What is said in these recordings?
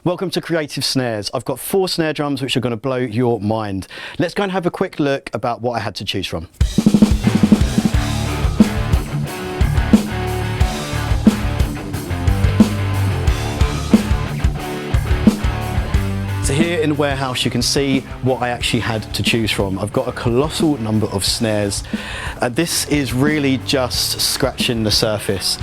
Welcome to Creative Snares. I've got 4 snare drums which are going to blow your mind. Let's go and have a quick look about what I had to choose from. So here in the warehouse you can see what I actually had to choose from. I've got a colossal number of snares. This is really just scratching the surface.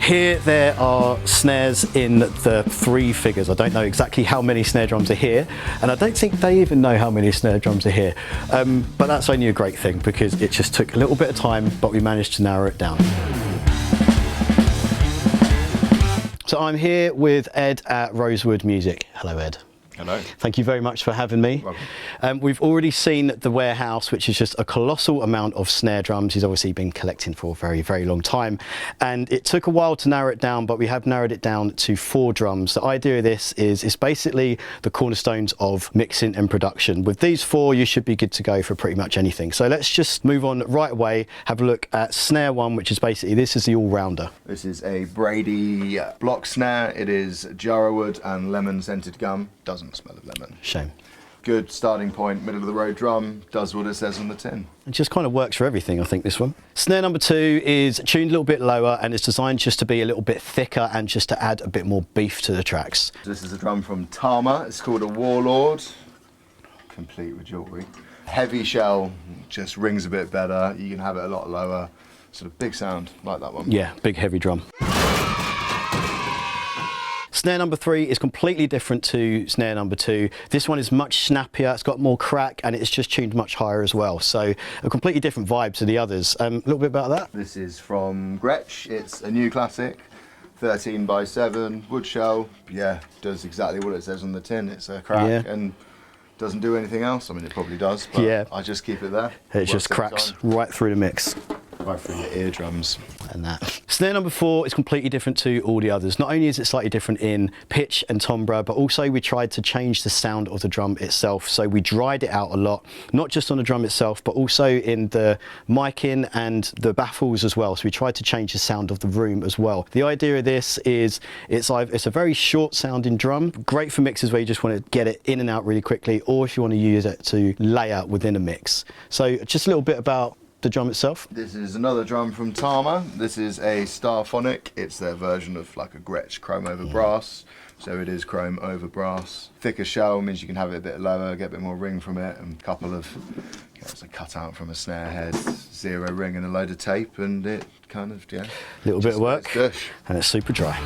Here there are snares in the 3 figures. I don't know exactly how many snare drums are here, and I don't think they even know how many snare drums are here. But that's only a great thing because it just took a little bit of time, but we managed to narrow it down. So I'm here with Ed at Rosewood Music. Hello, Ed. Hello. Thank you very much for having me. We've already seen the warehouse, which is just a colossal amount of snare drums. He's obviously been collecting for a very, very long time. And it took a while to narrow it down, but we have narrowed it down to 4 drums. The idea of this is it's basically the cornerstones of mixing and production. With these 4, you should be good to go for pretty much anything. So let's just move on right away, have a look at snare 1, which is basically, this is the all-rounder. This is a Brady block snare. It is Jarrah wood and lemon scented gum. Doesn't smell of lemon. Shame. Good starting point, middle of the road drum, does what it says on the tin. It just kind of works for everything, I think, this one. Snare number 2 is tuned a little bit lower and it's designed just to be a little bit thicker and just to add a bit more beef to the tracks. This is a drum from Tama. It's called a Warlord, complete with jewellery. Heavy shell, just rings a bit better. You can have it a lot lower. Sort of big sound, like that one. Yeah, big heavy drum. Snare number 3 is completely different to snare number 2. This one is much snappier, it's got more crack, and it's just tuned much higher as well. So a completely different vibe to the others. A little bit about that. This is from Gretsch. It's a new classic, 13x7 wood shell. Yeah, does exactly what it says on the tin. It's a crack and doesn't do anything else. I mean, it probably does, but I just keep it there. It just cracks right through the mix. Right through the eardrums. And that. Snare number 4 is completely different to all the others. Not only is it slightly different in pitch and timbre, but also we tried to change the sound of the drum itself. So we dried it out a lot, not just on the drum itself, but also in the miking and the baffles as well. So we tried to change the sound of the room as well. The idea of this is it's a very short sounding drum, great for mixes where you just want to get it in and out really quickly, or if you want to use it to layer within a mix. So just a little bit about the drum itself. This is another drum from Tama. This is a Starphonic. It's their version of like a Gretsch chrome over brass. So it is chrome over brass. Thicker shell means you can have it a bit lower, get a bit more ring from it, and a couple of, it's a cutout from a snare head, 0 ring and a load of tape, and it kind of, little bit of work, and it's super dry.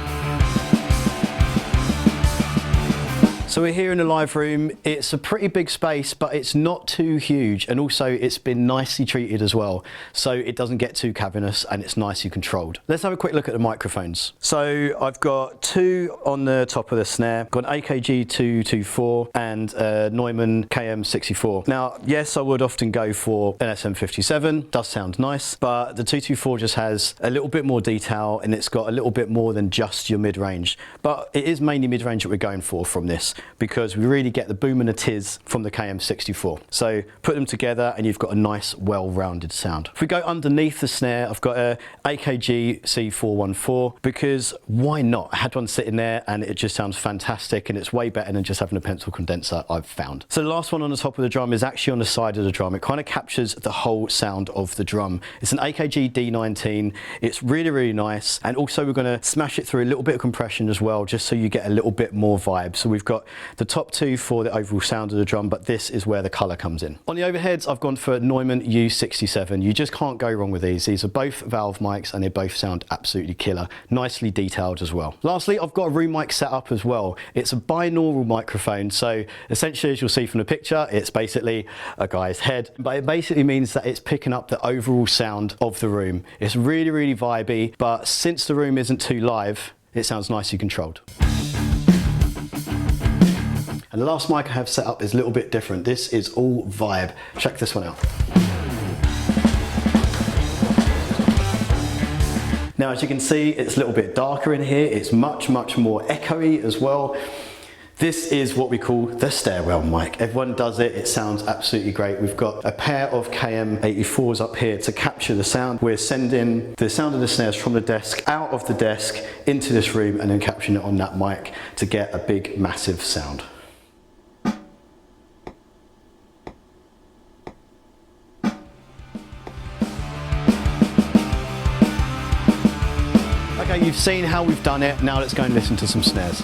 So we're here in the live room. It's a pretty big space, but it's not too huge, and also it's been nicely treated as well, so it doesn't get too cavernous and it's nicely controlled. Let's have a quick look at the microphones. So I've got 2 on the top of the snare. I've got an AKG 224 and a Neumann KM64. Now, yes, I would often go for an SM57. Does sound nice, but the 224 just has a little bit more detail and it's got a little bit more than just your mid-range. But it is mainly mid-range that we're going for from this, because we really get the boom and the tiz from the KM64. So put them together and you've got a nice, well-rounded sound. If we go underneath the snare, I've got a AKG C414, because why not? I had one sitting there and it just sounds fantastic, and it's way better than just having a pencil condenser, I've found. So the last one on the top of the drum is actually on the side of the drum. It kind of captures the whole sound of the drum. It's an AKG D19. It's really, really nice. And also we're gonna smash it through a little bit of compression as well, just so you get a little bit more vibe. So we've got the top 2 for the overall sound of the drum, but this is where the colour comes in. On the overheads, I've gone for Neumann U67. You just can't go wrong with these. These are both valve mics and they both sound absolutely killer. Nicely detailed as well. Lastly, I've got a room mic set up as well. It's a binaural microphone, so essentially, as you'll see from the picture, it's basically a guy's head, but it basically means that it's picking up the overall sound of the room. It's really, really vibey, but since the room isn't too live, it sounds nicely controlled. And the last mic I have set up is a little bit different. This is all vibe. Check this one out. Now, as you can see, it's a little bit darker in here. It's much, much more echoey as well. This is what we call the stairwell mic. Everyone does it, it sounds absolutely great. We've got a pair of KM84s up here to capture the sound. We're sending the sound of the snares from the desk out of the desk into this room and then capturing it on that mic to get a big, massive sound. Okay, you've seen how we've done it. Now let's go and listen to some snares.